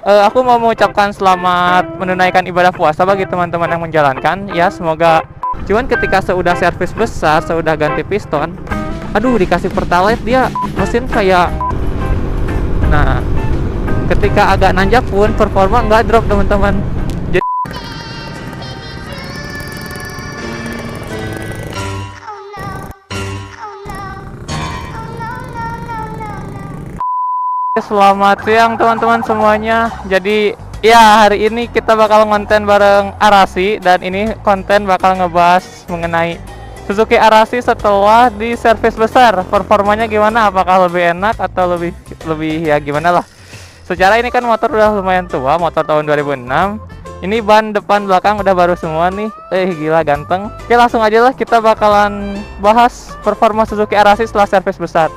Aku mau mengucapkan selamat menunaikan ibadah puasa bagi teman-teman yang menjalankan. Ya, semoga. Cuman ketika sudah servis besar, sudah ganti piston, aduh dikasih pertalite dia mesin kayak. Nah, ketika agak nanjak pun performa nggak drop teman-teman. Jadi selamat siang teman-teman semuanya. Jadi ya hari ini kita bakal ngonten bareng Arasi dan ini konten bakal ngebahas mengenai Suzuki Arasi setelah di servis besar. Performanya gimana? Apakah lebih enak atau lebih ya gimana lah. Secara ini kan motor udah lumayan tua, motor tahun 2006. Ini ban depan belakang udah baru semua nih. Gila ganteng. Oke, langsung aja lah kita bakalan bahas performa Suzuki Arasi setelah servis besar.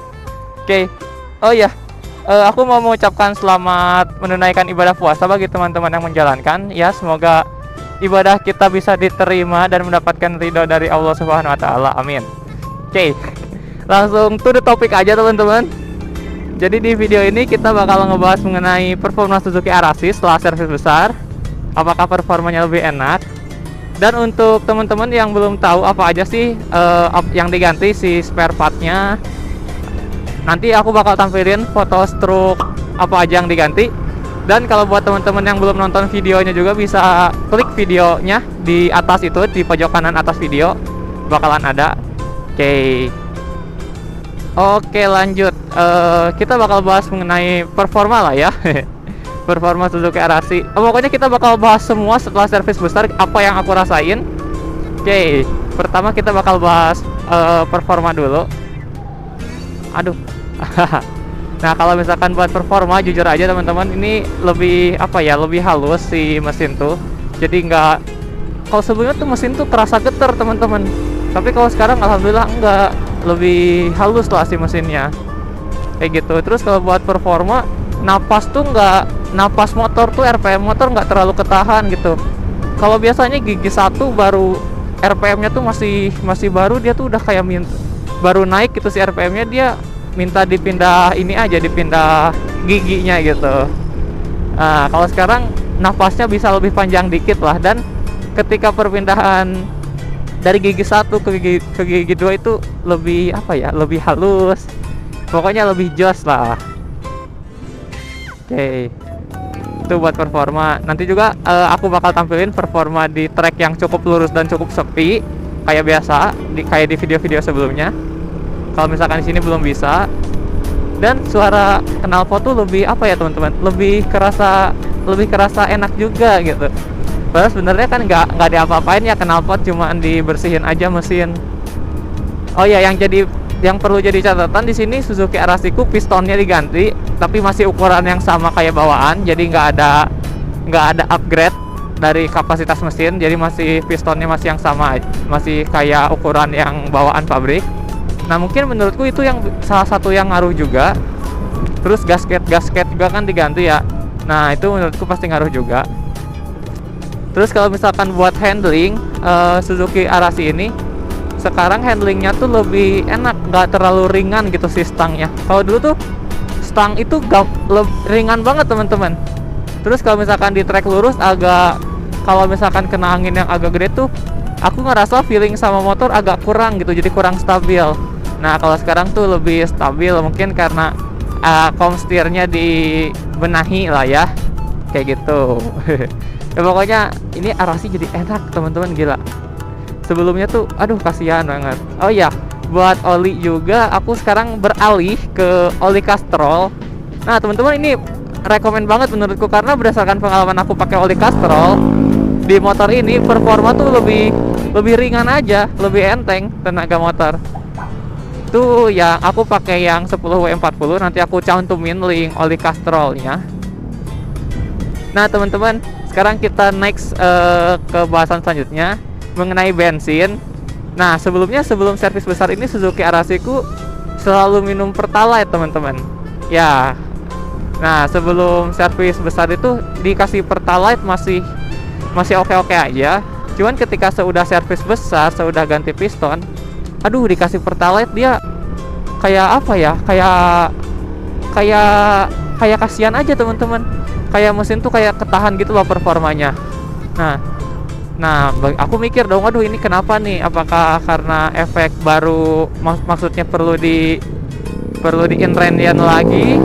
Oke. Oh iya, aku mau mengucapkan selamat menunaikan ibadah puasa bagi teman-teman yang menjalankan. Ya, semoga ibadah kita bisa diterima dan mendapatkan ridho dari Allah Subhanahu wa taala. Amin. Oke. Langsung to the topic aja teman-teman. Jadi di video ini kita bakal ngebahas mengenai performa Suzuki Arasi setelah servis besar. Apakah performanya lebih enak? Dan untuk teman-teman yang belum tahu apa aja sih yang diganti si spare partnya, nanti aku bakal tampilin foto stroke apa aja yang diganti. Dan kalau buat teman-teman yang belum nonton videonya juga bisa klik videonya di atas itu, di pojok kanan atas video bakalan ada. Oke, lanjut. Kita bakal bahas mengenai performa lah ya. Performa Suzuki Arasi. Pokoknya kita bakal bahas semua setelah servis besar apa yang aku rasain. Pertama kita bakal bahas performa dulu. Aduh. Nah, kalau misalkan buat performa jujur aja teman-teman, ini lebih lebih halus si mesin tuh. Jadi nggak, kalau sebelumnya tuh mesin tuh kerasa getar teman-teman. Tapi kalau sekarang alhamdulillah enggak, lebih halus lah si mesinnya. Kayak gitu. Terus kalau buat performa, napas motor tuh RPM motor nggak terlalu ketahan gitu. Kalau biasanya gigi 1 baru RPM-nya tuh masih baru, dia tuh udah kayak baru naik gitu si RPM-nya, dia minta dipindah dipindah giginya gitu. Nah, kalau sekarang napasnya bisa lebih panjang dikit lah, dan ketika perpindahan dari gigi 1 ke gigi 2 itu lebih lebih halus. Pokoknya lebih jos lah. Itu buat performa. Nanti juga aku bakal tampilin performa di track yang cukup lurus dan cukup sepi kayak biasa, kayak di video-video sebelumnya. Kalau misalkan di sini belum bisa. Dan suara knalpot tuh lebih teman-teman, lebih kerasa enak juga gitu. Padahal sebenarnya kan nggak diapa-apain ya knalpot, cuma dibersihin aja mesin. Oh ya, yang perlu jadi catatan di sini, Suzuki Arasiku pistonnya diganti, tapi masih ukuran yang sama kayak bawaan. Jadi nggak ada upgrade dari kapasitas mesin. Jadi pistonnya masih yang sama, masih kayak ukuran yang bawaan pabrik. Nah, mungkin menurutku itu yang salah satu yang ngaruh juga. Terus gasket juga kan diganti ya. Nah, itu menurutku pasti ngaruh juga. Terus kalau misalkan buat handling, Suzuki Arasi ini sekarang handlingnya tuh lebih enak, nggak terlalu ringan gitu si stangnya. Kalau dulu tuh stang itu ringan banget teman-teman. Terus kalau misalkan di trek lurus kalau misalkan kena angin yang agak gede tuh, aku ngerasa feeling sama motor agak kurang gitu, jadi kurang stabil. Nah, kalau sekarang tuh lebih stabil, mungkin karena komstirnya dibenahi lah ya, kayak gitu. Ya pokoknya ini Arasi jadi enak teman-teman, gila. Sebelumnya tuh aduh kasihan banget. Oh ya, buat oli juga aku sekarang beralih ke oli Castrol. Nah teman-teman, ini rekomen banget menurutku, karena berdasarkan pengalaman aku pakai oli Castrol di motor ini, performa tuh lebih ringan aja, lebih enteng tenaga motor. Tuh yang aku pakai yang 10W40, nanti aku cantumin link oli Castrolnya. Nah teman-teman, sekarang kita next ke bahasan selanjutnya mengenai bensin. Nah, sebelum servis besar ini Suzuki Arasiku selalu minum Pertalite, teman-teman. Ya. Nah, sebelum servis besar itu dikasih Pertalite masih oke-oke aja. Cuman ketika sudah servis besar, sudah ganti piston, aduh dikasih Pertalite dia kayak kayak kasihan aja, teman-teman. kayak mesin tuh kayak ketahan gitu loh performanya. Aku mikir dong, aduh ini kenapa nih? Apakah karena efek baru, maksudnya perlu di inradian lagi,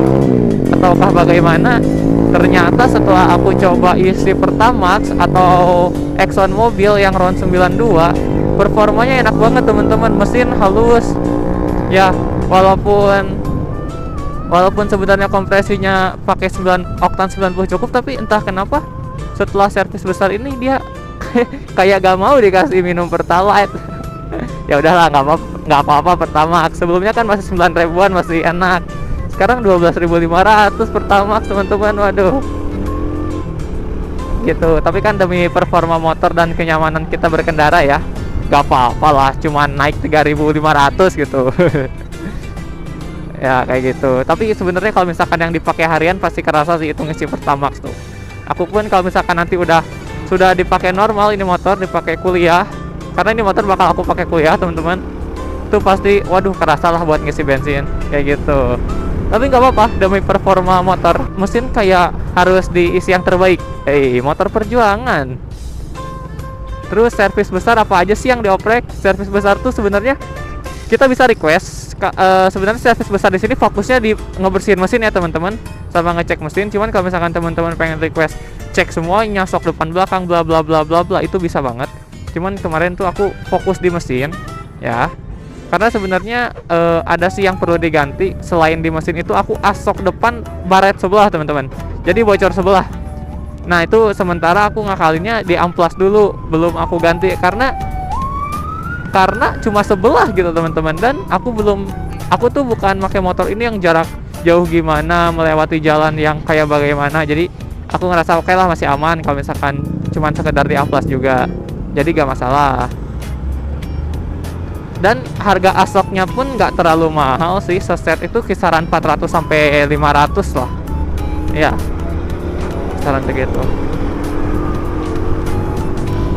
ataukah bagaimana? Ternyata setelah aku coba isi Pertamax atau Exxon Mobil yang RON 92, performanya enak banget teman-teman. Mesin halus ya, walaupun sebenarnya kompresinya pakai 9 oktan 90 cukup, tapi entah kenapa setelah servis besar ini dia kayak gak mau dikasih minum Pertalite. Ya udahlah, nggak apa-apa Pertamax. Sebelumnya kan masih 9 ribuan masih enak. Sekarang 12.500 Pertamax teman-teman. Waduh. Gitu. Tapi kan demi performa motor dan kenyamanan kita berkendara ya, gak apa-apa lah, cuman naik 3.500 gitu. Ya kayak gitu. Tapi sebenarnya kalau misalkan yang dipakai harian pasti kerasa sih itu ngisi Pertamax tuh. Aku pun kalau misalkan nanti sudah dipakai normal ini motor, dipakai kuliah, karena ini motor bakal aku pakai kuliah teman-teman, itu pasti waduh kerasa lah buat ngisi bensin kayak gitu. Tapi nggak apa-apa, demi performa motor, mesin kayak harus diisi yang terbaik. Motor perjuangan. Terus servis besar apa aja sih yang dioprek? Servis besar tuh sebenarnya kita bisa request. Sebenarnya servis besar di sini fokusnya di ngebersihin mesin ya teman-teman, sama ngecek mesin. Cuman kalau misalkan teman-teman pengen request cek semuanya, sok depan belakang bla bla bla bla bla, itu bisa banget. Cuman kemarin tuh aku fokus di mesin ya, karena sebenarnya ada sih yang perlu diganti. Selain di mesin itu, aku asok depan baret sebelah teman-teman, jadi bocor sebelah. Nah itu sementara aku ngakalinnya di amplas dulu, belum aku ganti karena cuma sebelah gitu teman-teman. Dan aku tuh bukan pakai motor ini yang jarak jauh gimana, melewati jalan yang kayak bagaimana. Jadi aku ngerasa oke lah, masih aman kalau misalkan cuman sekedar di amplas juga, jadi gak masalah. Dan harga asoknya pun gak terlalu mahal sih, seset itu kisaran 400 sampai 500 lah ya, kisaran segitu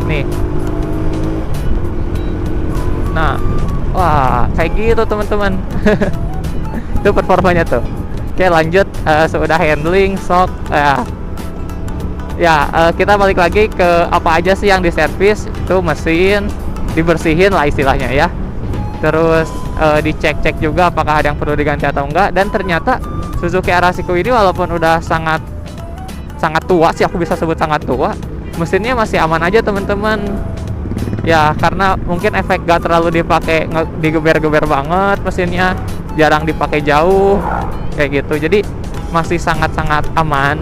nih. Nah, wah kayak gitu teman-teman. Itu performanya tuh. Oke lanjut, sudah handling, shock kita balik lagi ke apa aja sih yang diservis. Itu mesin dibersihin lah istilahnya ya, terus dicek-cek juga apakah ada yang perlu diganti atau enggak. Dan ternyata Suzuki Arasiku ini walaupun udah sangat tua sih, aku bisa sebut sangat tua, mesinnya masih aman aja teman-teman ya, karena mungkin efek gak terlalu dipakai, digeber-geber banget mesinnya, jarang dipakai jauh kayak gitu, jadi masih sangat-sangat aman.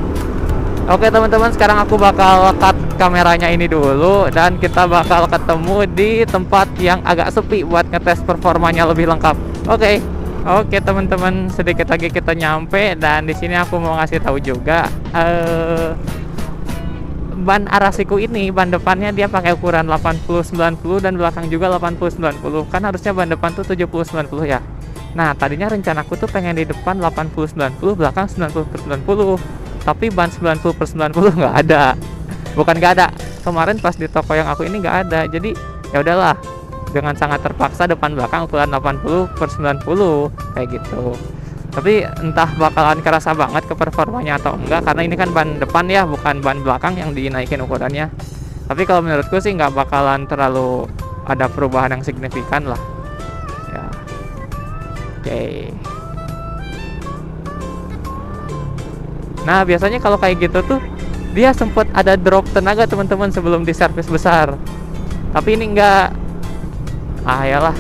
Oke teman-teman, sekarang aku bakal cut kameranya ini dulu dan kita bakal ketemu di tempat yang agak sepi buat ngetes performanya lebih lengkap. Oke teman-teman, sedikit lagi kita nyampe dan di sini aku mau ngasih tahu juga, ban Arasiku ini ban depannya dia pakai ukuran 80-90 dan belakang juga 80-90. Kan harusnya ban depan tuh 70-90 ya. Nah tadinya rencanaku tuh pengen di depan 80-90, belakang 90/90. Tapi ban 90/90 nggak ada. Bukan nggak ada, kemarin pas di toko yang aku ini nggak ada. Jadi ya udahlah, dengan sangat terpaksa depan belakang ukuran 80/90 kayak gitu. Tapi entah bakalan kerasa banget ke performanya atau enggak, karena ini kan ban depan ya, bukan ban belakang yang dinaikin ukurannya. Tapi kalau menurutku sih nggak bakalan terlalu ada perubahan yang signifikan lah ya. Nah biasanya kalau kayak gitu tuh dia sempat ada drop tenaga teman-teman sebelum di servis besar, tapi ini enggak. Yalah.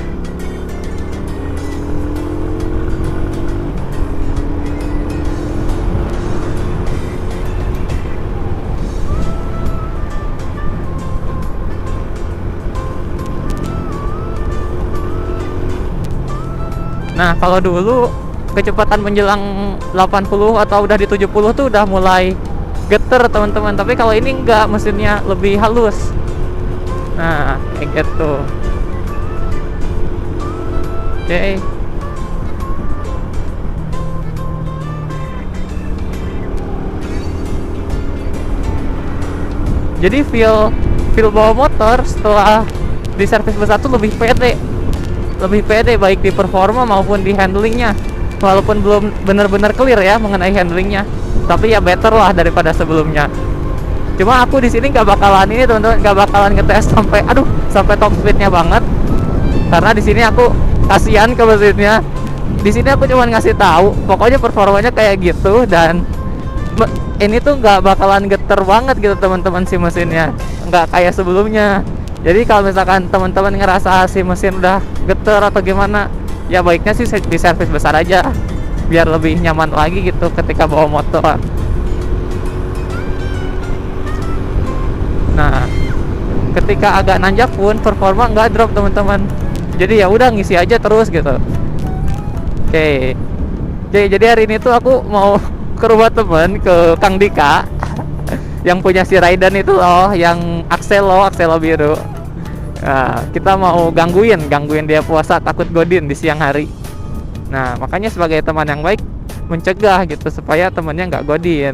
Nah kalau dulu kecepatan menjelang 80 atau udah di 70 tuh udah mulai geter teman-teman, tapi kalau ini enggak, mesinnya lebih halus. Nah kayak gitu. Jadi feel bawa motor setelah di servis besar tuh lebih pede baik di performa maupun di handlingnya. walaupun belum benar-benar clear ya mengenai handlingnya, tapi ya better lah daripada sebelumnya. Cuma aku di sini nggak bakalan ini teman-teman, nggak bakalan ngetes sampai top speednya banget, karena di sini aku kasihan ke mesinnya. Di sini aku cuma ngasih tahu pokoknya performanya kayak gitu, dan ini tuh nggak bakalan geter banget gitu teman-teman si mesinnya, nggak kayak sebelumnya. Jadi kalau misalkan teman-teman ngerasa si mesin udah geter atau gimana, ya baiknya sih di servis besar aja biar lebih nyaman lagi gitu ketika bawa motor. Nah, ketika agak nanjak pun performa nggak drop teman-teman. Jadi ya udah ngisi aja terus gitu. Oke. Jadi hari ini tuh aku mau ke rumah temen, ke Kang Dika yang punya si Raiden itu loh, yang Axelo biru. Nah, kita mau gangguin dia puasa, takut godin di siang hari. Nah, makanya sebagai teman yang baik mencegah gitu supaya temennya nggak godin.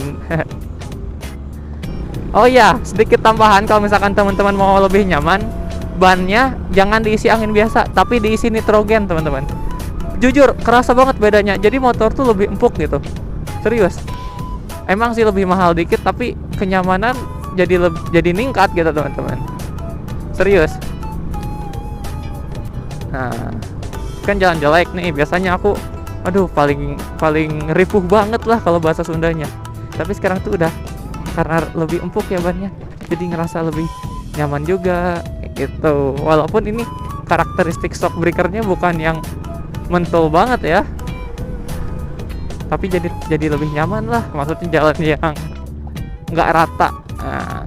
Oh iya, sedikit tambahan kalau misalkan teman-teman mau lebih nyaman, bannya jangan diisi angin biasa, tapi diisi nitrogen teman-teman. Jujur kerasa banget bedanya, jadi motor tuh lebih empuk gitu. Serius, emang sih lebih mahal dikit, tapi kenyamanan jadi ningkat gitu teman-teman. Serius. Nah, kan jalan jelek nih, biasanya aku paling ripuh banget lah kalau bahasa Sundanya. Tapi sekarang tuh udah, karena lebih empuk ya bannya, jadi ngerasa lebih nyaman juga gitu. Walaupun ini karakteristik shock breakernya bukan yang mentul banget ya, tapi jadi lebih nyaman lah, maksudnya jalan yang nggak rata. Nah,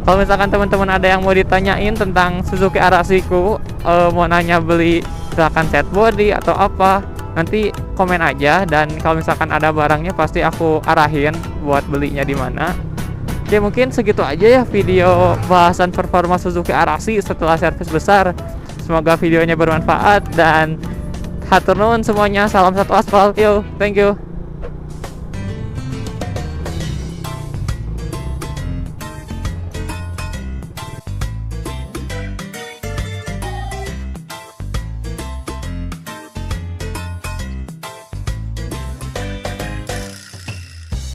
kalau misalkan teman-teman ada yang mau ditanyain tentang Suzuki Arasiku, mau nanya beli misalkan set body atau apa, nanti komen aja, dan kalau misalkan ada barangnya pasti aku arahin buat belinya di mana. Oke, mungkin segitu aja ya video bahasan performa Suzuki Arasi setelah servis besar. Semoga videonya bermanfaat, dan hatur nuhun semuanya. Salam satu aspal. Yo, thank you.